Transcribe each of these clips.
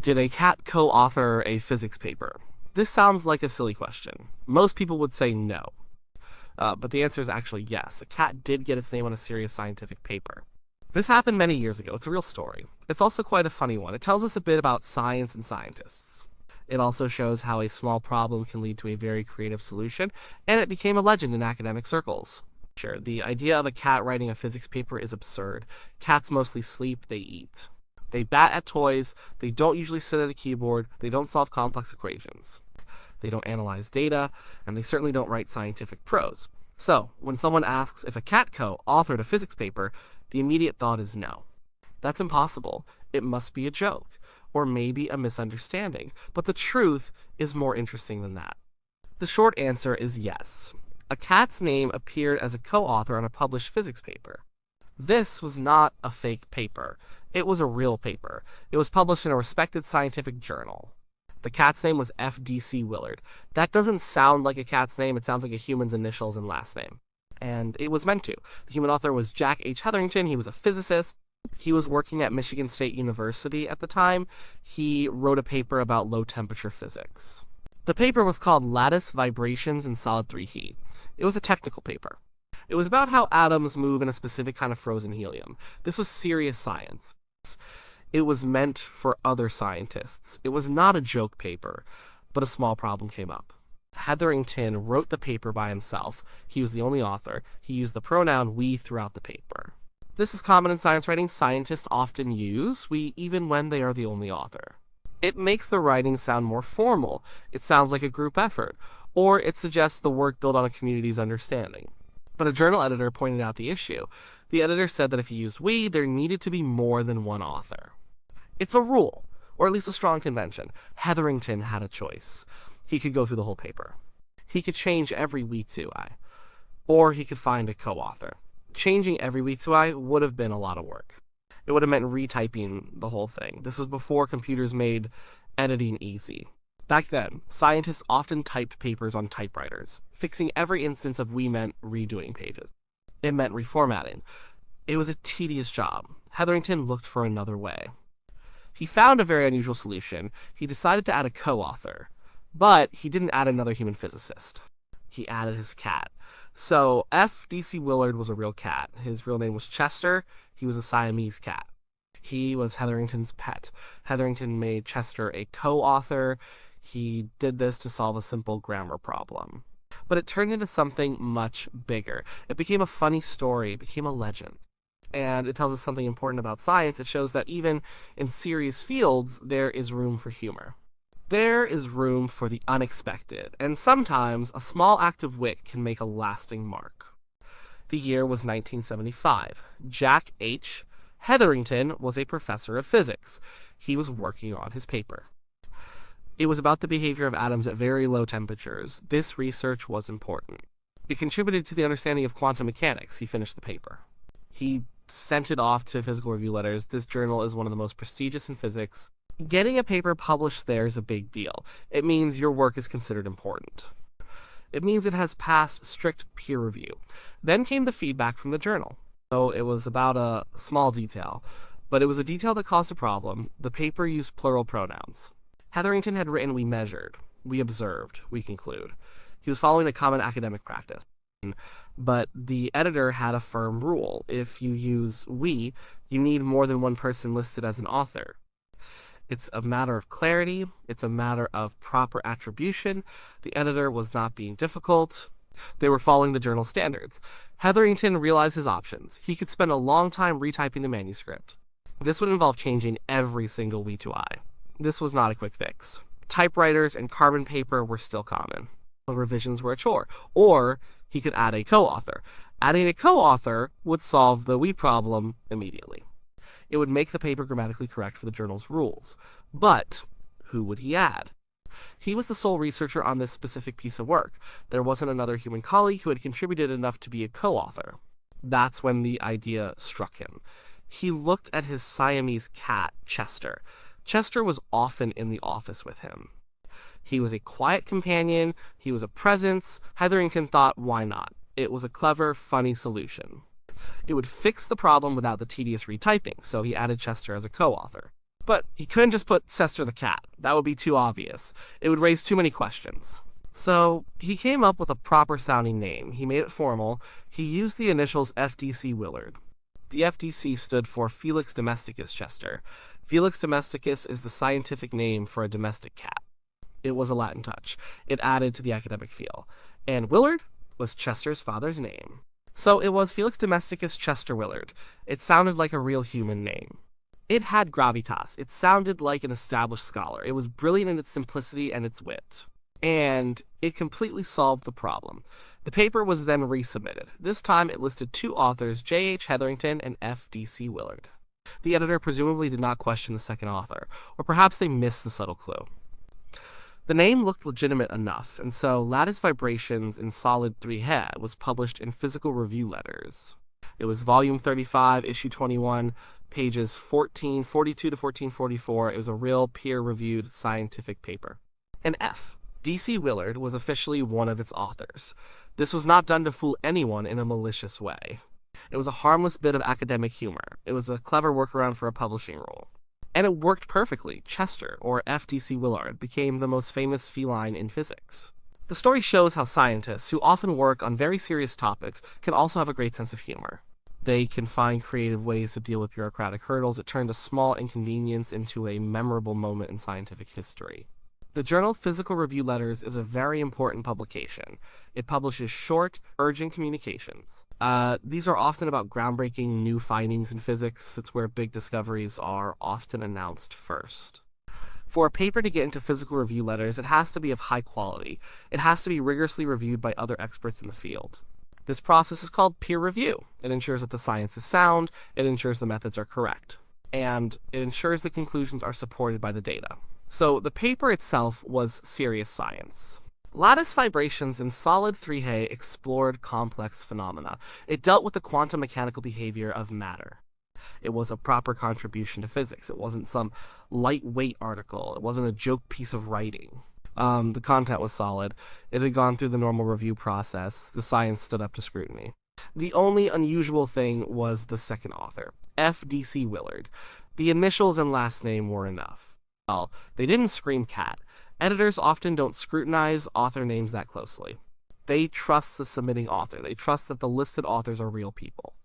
Did a cat co-author a physics paper? This sounds like a silly question. Most people would say no. But the answer is actually yes. A cat did get its name on a serious scientific paper. This happened many years ago. It's a real story. It's also quite a funny one. It tells us a bit about science and scientists. It also shows how a small problem can lead to a very creative solution, and it became a legend in academic circles. Sure, the idea of a cat writing a physics paper is absurd. Cats mostly sleep, they eat. They bat at toys, they don't usually sit at a keyboard, they don't solve complex equations. They don't analyze data, and they certainly don't write scientific prose. So, when someone asks if a cat co-authored a physics paper, the immediate thought is no. That's impossible. It must be a joke, or maybe a misunderstanding. But the truth is more interesting than that. The short answer is yes. A cat's name appeared as a co-author on a published physics paper. This was not a fake paper. It was a real paper. It was published in a respected scientific journal. The cat's name was F.D.C. Willard. That doesn't sound like a cat's name, it sounds like a human's initials and last name. And it was meant to. The human author was Jack H. Hetherington. He was a physicist. He was working at Michigan State University at the time. He wrote a paper about low-temperature physics. The paper was called Lattice Vibrations in Solid 3 Heat. It was a technical paper. It was about how atoms move in a specific kind of frozen helium. This was serious science. It was meant for other scientists. It was not a joke paper, but a small problem came up. Hetherington wrote the paper by himself. He was the only author. He used the pronoun we throughout the paper. This is common in science writing. Scientists often use we even when they are the only author. It makes the writing sound more formal. It sounds like a group effort, or it suggests the work built on a community's understanding. But a journal editor pointed out the issue. The editor said that if you used we, there needed to be more than one author. It's a rule, or at least a strong convention. Hetherington had a choice. He could go through the whole paper. He could change every we to I, or he could find a co-author. Changing every we to I would have been a lot of work. It would have meant retyping the whole thing. This was before computers made editing easy. Back then, scientists often typed papers on typewriters. Fixing every instance of we meant redoing pages. It meant reformatting. It was a tedious job. Hetherington looked for another way. He found a very unusual solution. He decided to add a co-author, but he didn't add another human physicist. He added his cat. So F.D.C. Willard was a real cat. His real name was Chester. He was a Siamese cat. He was Hetherington's pet. Hetherington made Chester a co-author. He did this to solve a simple grammar problem. But it turned into something much bigger. It became a funny story. It became a legend. And it tells us something important about science. It shows that even in serious fields, there is room for humor. There is room for the unexpected, and sometimes a small act of wit can make a lasting mark. The year was 1975. Jack H. Hetherington was a professor of physics. He was working on his paper. It was about the behavior of atoms at very low temperatures. This research was important. It contributed to the understanding of quantum mechanics. He finished the paper. He sent it off to Physical Review Letters. This journal is one of the most prestigious in physics. Getting a paper published there is a big deal. It means your work is considered important. It means it has passed strict peer review. Then came the feedback from the journal. So it was about a small detail, but it was a detail that caused a problem. The paper used plural pronouns. Hetherington had written we measured, we observed, we conclude. He was following a common academic practice. But the editor had a firm rule. If you use we, you need more than one person listed as an author. It's a matter of clarity. It's a matter of proper attribution. The editor was not being difficult. They were following the journal standards. Hetherington realized his options. He could spend a long time retyping the manuscript. This would involve changing every single we to I. This was not a quick fix. Typewriters and carbon paper were still common. The revisions were a chore. Or he could add a co-author. Adding a co-author would solve the we problem immediately. It would make the paper grammatically correct for the journal's rules. But who would he add? He was the sole researcher on this specific piece of work. There wasn't another human colleague who had contributed enough to be a co-author. That's when the idea struck him. He looked at his Siamese cat, Chester. Chester was often in the office with him. He was a quiet companion. He was a presence. Hetherington thought, why not? It was a clever, funny solution. It would fix the problem without the tedious retyping, so he added Chester as a co-author. But he couldn't just put Chester the cat. That would be too obvious. It would raise too many questions. So he came up with a proper sounding name. He made it formal. He used the initials F.D.C. Willard. The F.D.C. stood for Felix domesticus Chester. Felix domesticus is the scientific name for a domestic cat. It was a Latin touch. It added to the academic feel. And Willard was Chester's father's name. So it was Felix domesticus Chester Willard. It sounded like a real human name. It had gravitas. It sounded like an established scholar. It was brilliant in its simplicity and its wit. And it completely solved the problem. The paper was then resubmitted. This time it listed two authors, J.H. Hetherington and F.D.C. Willard. The editor presumably did not question the second author, or perhaps they missed the subtle clue. The name looked legitimate enough, and so Lattice Vibrations in Solid 3 He was published in Physical Review Letters. It was volume 35, issue 21, pages 1442 to 1444. It was a real peer-reviewed scientific paper. And F.D.C. Willard was officially one of its authors. This was not done to fool anyone in a malicious way. It was a harmless bit of academic humor. It was a clever workaround for a publishing rule. And it worked perfectly. Chester, or F.D.C. Willard, became the most famous feline in physics. The story shows how scientists, who often work on very serious topics, can also have a great sense of humor. They can find creative ways to deal with bureaucratic hurdles that turned a small inconvenience into a memorable moment in scientific history. The journal Physical Review Letters is a very important publication. It publishes short, urgent communications. These are often about groundbreaking new findings in physics. It's where big discoveries are often announced first. For a paper to get into Physical Review Letters, it has to be of high quality. It has to be rigorously reviewed by other experts in the field. This process is called peer review. It ensures that the science is sound, it ensures the methods are correct, and it ensures the conclusions are supported by the data. So the paper itself was serious science. Lattice Vibrations in Solid 3 He explored complex phenomena. It dealt with the quantum mechanical behavior of matter. It was a proper contribution to physics. It wasn't some lightweight article. It wasn't a joke piece of writing. The content was solid. It had gone through the normal review process. The science stood up to scrutiny. The only unusual thing was the second author, F.D.C. Willard. The initials and last name were enough. Well, they didn't scream cat. Editors often don't scrutinize author names that closely. They trust the submitting author. They trust that the listed authors are real people.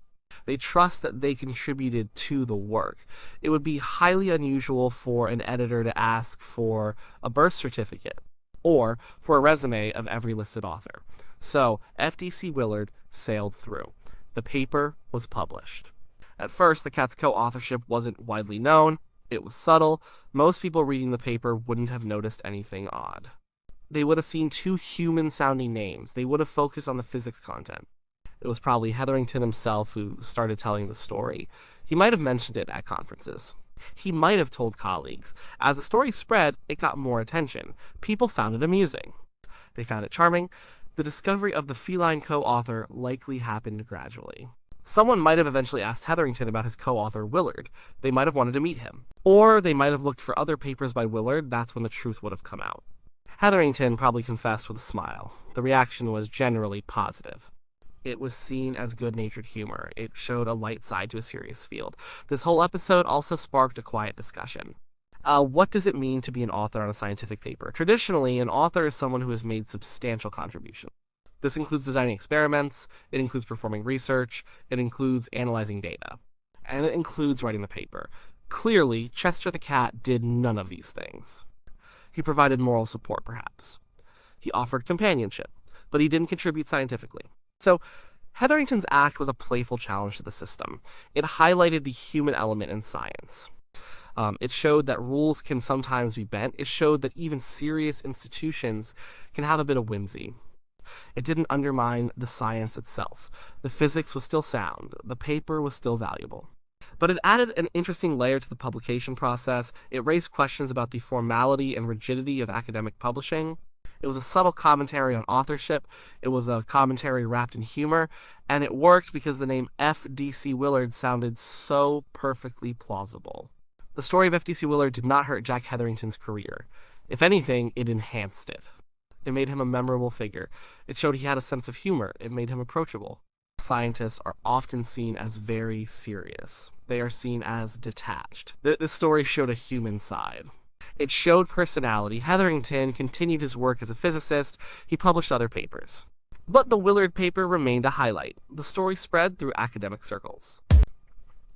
They trust that they contributed to the work. It would be highly unusual for an editor to ask for a birth certificate or for a resume of every listed author. So F.D.C. Willard sailed through. The paper was published. At first, the cat's co-authorship wasn't widely known. It was subtle. Most people reading the paper wouldn't have noticed anything odd. They would have seen two human-sounding names. They would have focused on the physics content. It was probably Hetherington himself who started telling the story. He might have mentioned it at conferences. He might have told colleagues. As the story spread, it got more attention. People found it amusing. They found it charming. The discovery of the feline co-author likely happened gradually. Someone might have eventually asked Hetherington about his co-author Willard. They might have wanted to meet him. Or they might have looked for other papers by Willard. That's when the truth would have come out. Hetherington probably confessed with a smile. The reaction was generally positive. It was seen as good-natured humor. It showed a light side to a serious field. This whole episode also sparked a quiet discussion. What does it mean to be an author on a scientific paper? Traditionally, an author is someone who has made substantial contributions. This includes designing experiments, it includes performing research, it includes analyzing data, and it includes writing the paper. Clearly, Chester the cat did none of these things. He provided moral support, perhaps. He offered companionship, but he didn't contribute scientifically. So, Hetherington's act was a playful challenge to the system. It highlighted the human element in science. It showed that rules can sometimes be bent. It showed that even serious institutions can have a bit of whimsy. It didn't undermine the science itself. The physics was still sound. The paper was still valuable. But it added an interesting layer to the publication process. It raised questions about the formality and rigidity of academic publishing. It was a subtle commentary on authorship. It was a commentary wrapped in humor. And it worked because the name F.D.C. Willard sounded so perfectly plausible. The story of F.D.C. Willard did not hurt Jack Hetherington's career. If anything, it enhanced it. It made him a memorable figure. It showed he had a sense of humor. It made him approachable. Scientists are often seen as very serious. They are seen as detached. This story showed a human side. It showed personality. Hetherington continued his work as a physicist. He published other papers. But the Willard paper remained a highlight. The story spread through academic circles.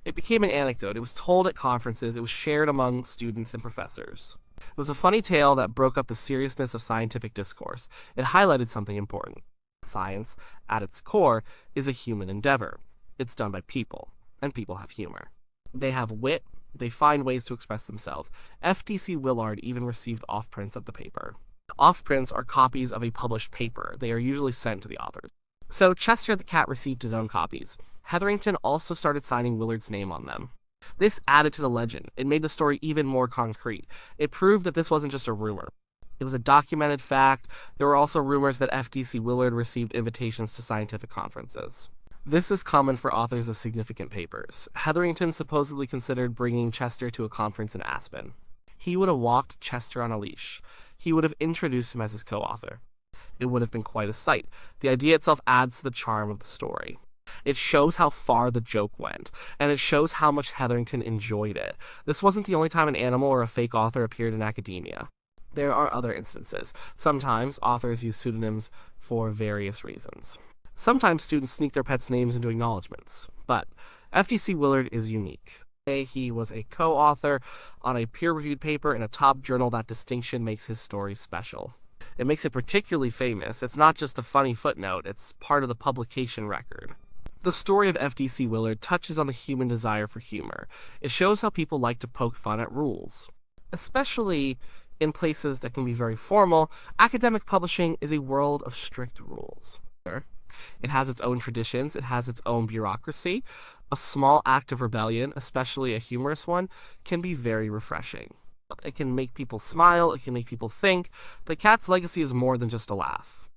It became an anecdote. It was told at conferences. It was shared among students and professors. It was a funny tale that broke up the seriousness of scientific discourse. It highlighted something important. Science, at its core, is a human endeavor. It's done by people, and people have humor. They have wit. They find ways to express themselves. F.D.C. Willard even received offprints of the paper. Offprints are copies of a published paper. They are usually sent to the authors. So Chester the cat received his own copies. Hetherington also started signing Willard's name on them. This added to the legend. It made the story even more concrete. It proved that this wasn't just a rumor. It was a documented fact. There were also rumors that F.D.C. Willard received invitations to scientific conferences. This is common for authors of significant papers. Hetherington supposedly considered bringing Chester to a conference in Aspen. He would have walked Chester on a leash. He would have introduced him as his co-author. It would have been quite a sight. The idea itself adds to the charm of the story. It shows how far the joke went, and it shows how much Hetherington enjoyed it. This wasn't the only time an animal or a fake author appeared in academia. There are other instances. Sometimes authors use pseudonyms for various reasons. Sometimes students sneak their pets' names into acknowledgments, but F.D.C. Willard is unique. He was a co-author on a peer-reviewed paper in a top journal. That distinction makes his story special. It makes it particularly famous. It's not just a funny footnote, it's part of the publication record. The story of F.D.C. Willard touches on the human desire for humor. It shows how people like to poke fun at rules. Especially in places that can be very formal, academic publishing is a world of strict rules. It has its own traditions, it has its own bureaucracy. A small act of rebellion, especially a humorous one, can be very refreshing. It can make people smile, it can make people think. The cat's legacy is more than just a laugh.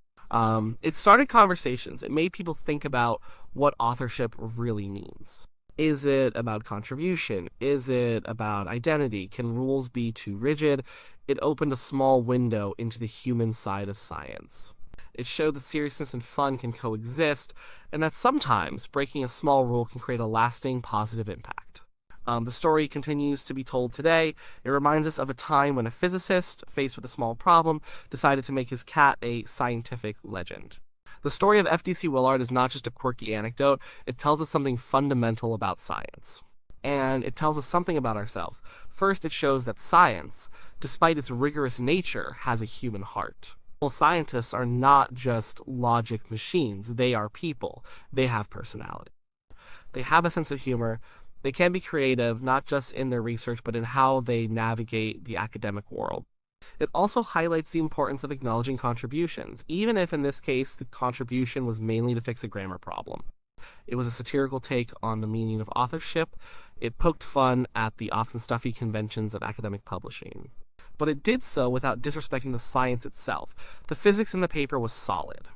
It started conversations. It made people think about what authorship really means. Is it about contribution? Is it about identity? Can rules be too rigid? It opened a small window into the human side of science. It showed that seriousness and fun can coexist, and that sometimes breaking a small rule can create a lasting positive impact. The story continues to be told today. It reminds us of a time when a physicist, faced with a small problem, decided to make his cat a scientific legend. The story of F.D.C. Willard is not just a quirky anecdote, it tells us something fundamental about science. And it tells us something about ourselves. First, it shows that science, despite its rigorous nature, has a human heart. Well, scientists are not just logic machines. They are people. They have personality. They have a sense of humor. They can be creative, not just in their research, but in how they navigate the academic world. It also highlights the importance of acknowledging contributions, even if in this case the contribution was mainly to fix a grammar problem. It was a satirical take on the meaning of authorship. It poked fun at the often stuffy conventions of academic publishing. But it did so without disrespecting the science itself. The physics in the paper was solid.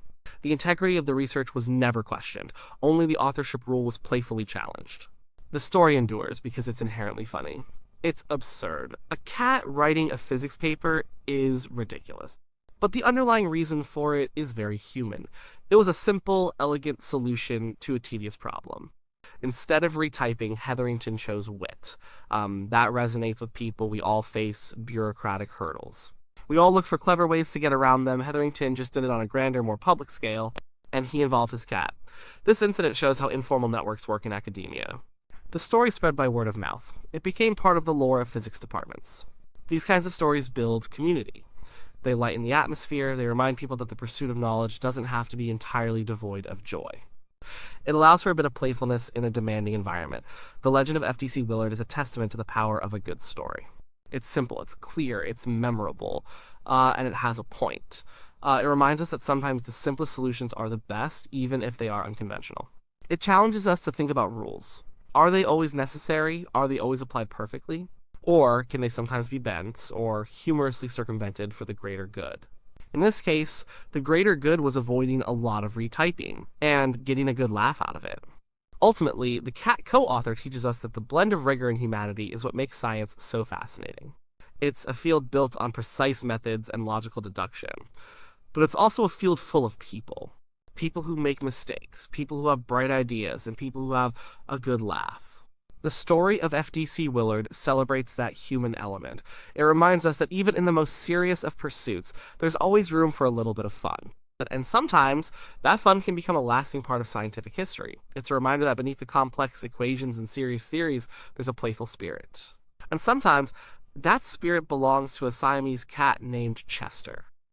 The integrity of the research was never questioned. Only the authorship rule was playfully challenged. The story endures because it's inherently funny. It's absurd. A cat writing a physics paper is ridiculous. But the underlying reason for it is very human. It was a simple, elegant solution to a tedious problem. Instead of retyping, Hetherington chose wit. That resonates with people. We all face bureaucratic hurdles. We all look for clever ways to get around them. Hetherington just did it on a grander, more public scale, and he involved his cat. This incident shows how informal networks work in academia. The story spread by word of mouth. It became part of the lore of physics departments. These kinds of stories build community. They lighten the atmosphere. They remind people that the pursuit of knowledge doesn't have to be entirely devoid of joy. It allows for a bit of playfulness in a demanding environment. The legend of F.D.C. Willard is a testament to the power of a good story. It's simple, it's clear, it's memorable, and it has a point. It reminds us that sometimes the simplest solutions are the best, even if they are unconventional. It challenges us to think about rules. Are they always necessary? Are they always applied perfectly? Or can they sometimes be bent or humorously circumvented for the greater good? In this case, the greater good was avoiding a lot of retyping and getting a good laugh out of it. Ultimately, the cat co-author teaches us that the blend of rigor and humanity is what makes science so fascinating. It's a field built on precise methods and logical deduction, but it's also a field full of people. People who make mistakes, people who have bright ideas, and people who have a good laugh. The story of F.D.C. Willard celebrates that human element. It reminds us that even in the most serious of pursuits, there's always room for a little bit of fun. And sometimes, that fun can become a lasting part of scientific history. It's a reminder that beneath the complex equations and serious theories, there's a playful spirit. And sometimes, that spirit belongs to a Siamese cat named Chester.